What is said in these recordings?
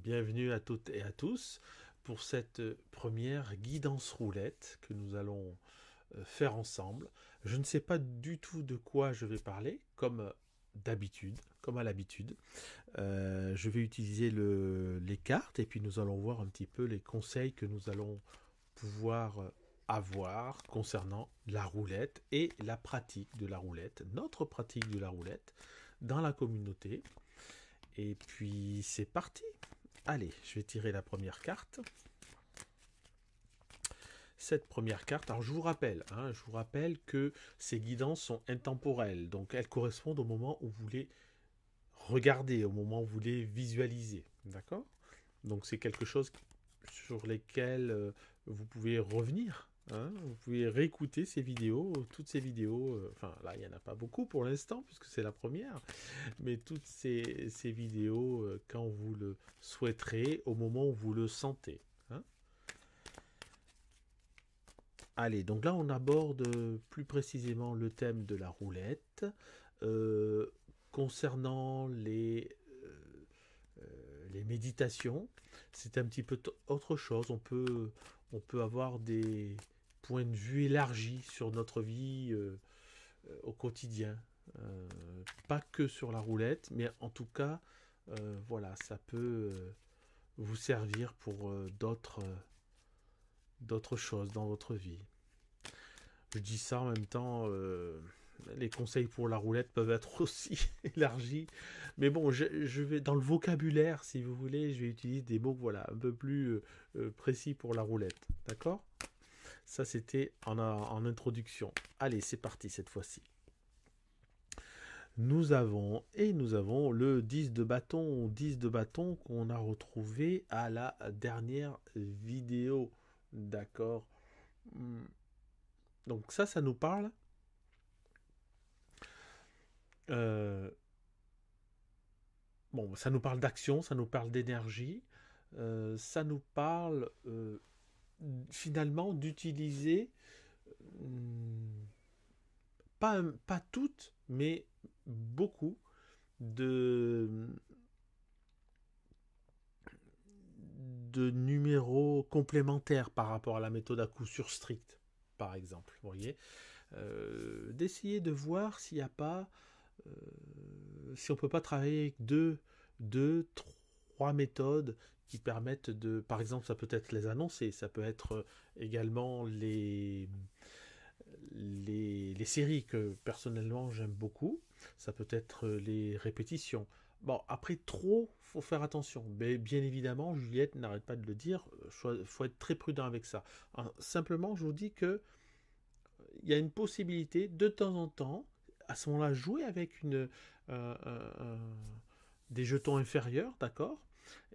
Bienvenue à toutes et à tous pour cette première guidance roulette que nous allons faire ensemble. Je ne sais pas du tout de quoi je vais parler, comme d'habitude, comme à l'habitude. Je vais utiliser les cartes et puis nous allons voir un petit peu les conseils que nous allons pouvoir avoir concernant la roulette et la pratique de la roulette, notre pratique de la roulette dans la communauté. Et puis c'est parti. Allez, je vais tirer la première carte. Cette première carte, alors je vous rappelle que ces guidances sont intemporelles, donc elles correspondent au moment où vous voulez regarder, au moment où vous voulez visualiser, d'accord? Donc c'est quelque chose sur lesquels vous pouvez revenir, hein, vous pouvez réécouter ces vidéos, toutes ces vidéos, enfin là il n'y en a pas beaucoup pour l'instant puisque c'est la première, mais toutes ces vidéos quand vous le souhaiterez, au moment où vous le sentez. Hein. Allez, donc là on aborde plus précisément le thème de la roulette. Euh, Concernant les méditations, c'est un petit peu autre chose. On peut avoir des points de vue élargis sur notre vie au quotidien. Pas que sur la roulette, mais en tout cas, voilà, ça peut vous servir pour d'autres choses dans votre vie. Je dis ça en même temps, les conseils pour la roulette peuvent être aussi élargis. Mais bon, je vais dans le vocabulaire, si vous voulez, je vais utiliser des mots voilà, un peu plus précis pour la roulette. D'accord? Ça, c'était en introduction. Allez, c'est parti cette fois-ci. Nous avons le 10 de bâton qu'on a retrouvé à la dernière vidéo. D'accord? Donc ça nous parle euh, bon, ça nous parle d'action, ça nous parle d'énergie, ça nous parle finalement d'utiliser hum, pas toutes, mais beaucoup de, de numéros complémentaires par rapport à la méthode à coup sûr strict, par exemple. Vous voyez, d'essayer de voir s'il n'y a pas, si on peut pas travailler avec deux, trois méthodes qui permettent de, par exemple, ça peut être les annoncer, ça peut être également les séries que personnellement j'aime beaucoup, ça peut être les répétitions. Bon, après trop, faut faire attention. Mais bien évidemment, Juliette n'arrête pas de le dire, faut être très prudent avec ça. Alors, simplement, je vous dis que il y a une possibilité de temps en temps, à ce moment-là, jouer avec des jetons inférieurs, d'accord.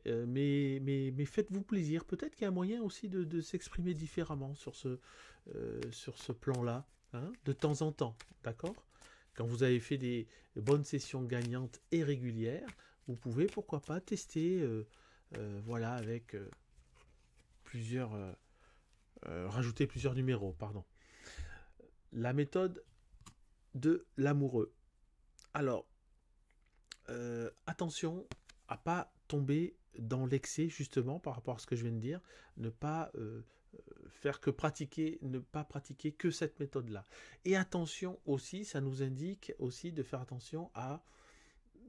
Mais faites-vous plaisir. Peut-être qu'il y a un moyen aussi de s'exprimer différemment sur ce plan-là, hein, de temps en temps, d'accord. Quand vous avez fait des bonnes sessions gagnantes et régulières, vous pouvez, pourquoi pas, tester voilà, avec rajouter plusieurs numéros, pardon. La méthode de l'amoureux. Alors, attention à pas tomber dans l'excès justement par rapport à ce que je viens de dire, ne pas faire que pratiquer, ne pas pratiquer que cette méthode-là. Et attention aussi, ça nous indique aussi de faire attention à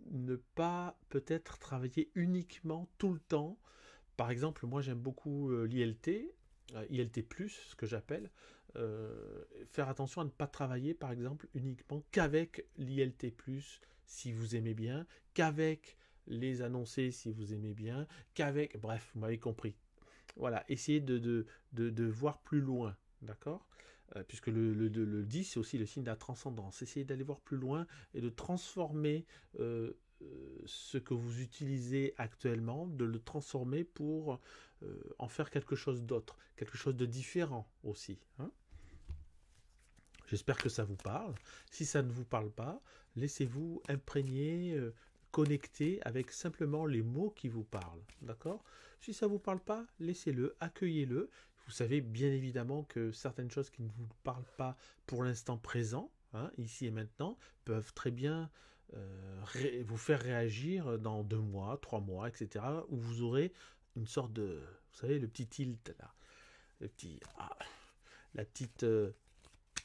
ne pas peut-être travailler uniquement tout le temps. Par exemple, moi j'aime beaucoup l'ILT, ILT+, ce que j'appelle, faire attention à ne pas travailler par exemple uniquement qu'avec l'ILT+, si vous aimez bien, qu'avec les annoncés si vous aimez bien, qu'avec... Bref, vous m'avez compris. Voilà, essayez de voir plus loin, d'accord. Puisque le 10, c'est aussi le signe de la transcendance. Essayez d'aller voir plus loin et de transformer ce que vous utilisez actuellement, de le transformer pour en faire quelque chose d'autre, quelque chose de différent aussi. Hein. J'espère que ça vous parle. Si ça ne vous parle pas, laissez-vous imprégner, connecter avec simplement les mots qui vous parlent. D'accord? Si ça ne vous parle pas, laissez-le, accueillez-le. Vous savez bien évidemment que certaines choses qui ne vous parlent pas pour l'instant présent, hein, ici et maintenant, peuvent très bien vous faire réagir dans 2 mois, 3 mois, etc. Où vous aurez une sorte de, vous savez, le petit tilt là, le petit, la petite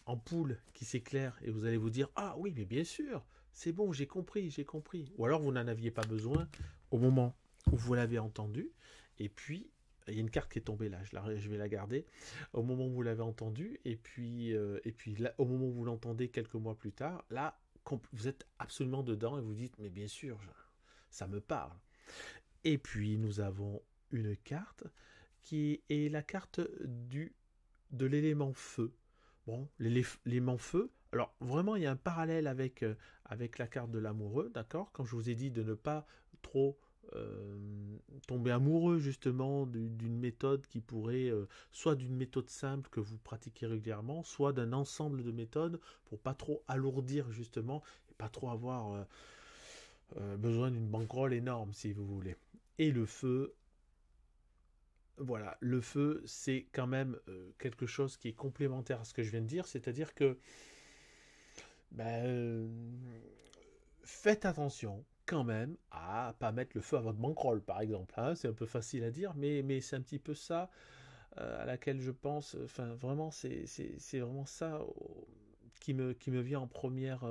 ampoule qui s'éclaire et vous allez vous dire ah oui mais bien sûr, c'est bon, j'ai compris, j'ai compris. Ou alors vous n'en aviez pas besoin au moment où vous l'avez entendu et puis il y a une carte qui est tombée là, je vais la garder au moment où vous l'avez entendu et puis là, au moment où vous l'entendez quelques mois plus tard, là vous êtes absolument dedans et vous dites mais bien sûr, ça me parle. Et puis nous avons une carte qui est la carte de l'élément feu. Bon, l'élément feu, alors vraiment il y a un parallèle avec la carte de l'amoureux, d'accord? Quand je vous ai dit de ne pas trop tomber amoureux justement d'une méthode qui pourrait, soit d'une méthode simple que vous pratiquez régulièrement, soit d'un ensemble de méthodes pour pas trop alourdir justement et pas trop avoir besoin d'une bankroll énorme si vous voulez. Et le feu, voilà, le feu, c'est quand même quelque chose qui est complémentaire à ce que je viens de dire, c'est-à-dire que ben, faites attention quand même à pas mettre le feu à votre bankroll, par exemple. Hein. C'est un peu facile à dire, mais c'est un petit peu ça à laquelle je pense. Enfin, vraiment, c'est vraiment ça qui me vient en première.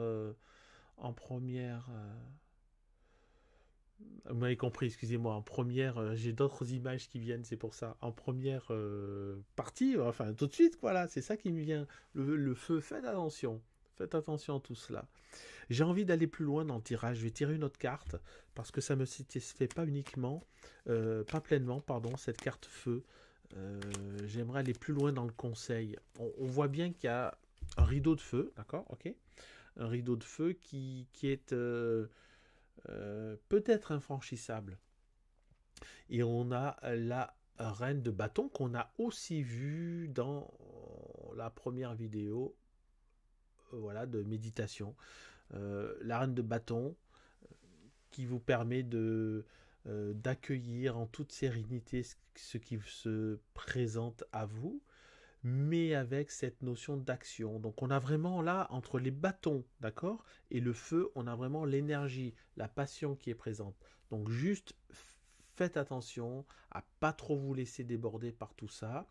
Vous m'avez compris, excusez-moi. En première, j'ai d'autres images qui viennent, c'est pour ça. En première partie, enfin tout de suite, voilà, c'est ça qui me vient. Le feu, faites attention. Faites attention à tout cela. J'ai envie d'aller plus loin dans le tirage. Je vais tirer une autre carte parce que ça ne me satisfait pas uniquement, pas pleinement, pardon, cette carte feu. J'aimerais aller plus loin dans le conseil. On voit bien qu'il y a un rideau de feu, d'accord, ok, un rideau de feu qui est peut-être infranchissable. Et on a la reine de bâton qu'on a aussi vue dans la première vidéo voilà, de méditation. La reine de bâton qui vous permet d'accueillir en toute sérénité ce qui se présente à vous, mais avec cette notion d'action. Donc on a vraiment là, entre les bâtons, d'accord, et le feu, on a vraiment l'énergie, la passion qui est présente. Donc juste faites attention à pas trop vous laisser déborder par tout ça.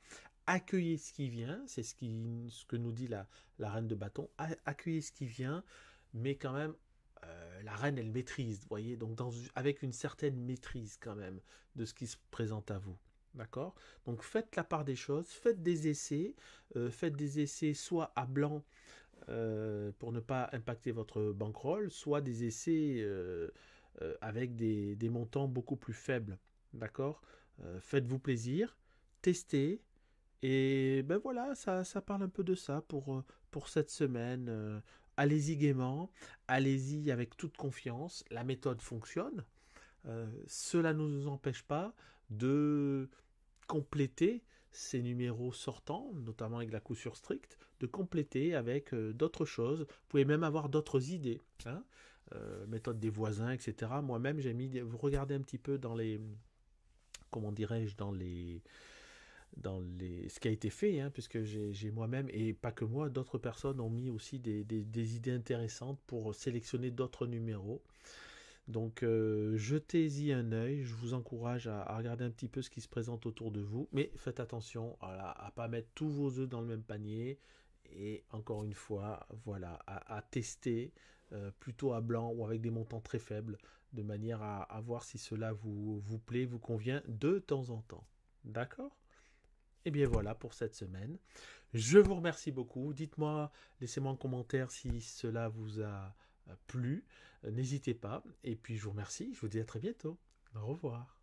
Accueillez ce qui vient, c'est ce que nous dit la reine de bâton. Accueillez ce qui vient, mais quand même, la reine, elle maîtrise, vous voyez, donc avec une certaine maîtrise quand même de ce qui se présente à vous. D'accord? Donc faites la part des choses, faites des essais soit à blanc pour ne pas impacter votre bankroll, soit des essais avec des montants beaucoup plus faibles. D'accord? Faites-vous plaisir, testez, et ben voilà, ça parle un peu de ça pour cette semaine. Allez-y gaiement, allez-y avec toute confiance, la méthode fonctionne. Cela ne nous empêche pas de compléter ces numéros sortants, notamment avec la coup sur stricte, de compléter avec d'autres choses. Vous pouvez même avoir d'autres idées. Hein, méthode des voisins, etc. Moi-même, j'ai mis, vous regardez un petit peu dans les, comment dirais-je, ce qui a été fait, hein, puisque j'ai moi-même, et pas que moi, d'autres personnes ont mis aussi des idées intéressantes pour sélectionner d'autres numéros. Donc jetez-y un œil, je vous encourage à regarder un petit peu ce qui se présente autour de vous, mais faites attention à ne pas mettre tous vos œufs dans le même panier, et encore une fois, voilà, à tester plutôt à blanc ou avec des montants très faibles, de manière à voir si cela vous plaît, vous convient de temps en temps. D'accord ? Et bien voilà pour cette semaine. Je vous remercie beaucoup. Dites-moi, laissez-moi un commentaire si cela vous a plu. N'hésitez pas. Et puis je vous remercie. Je vous dis à très bientôt. Au revoir.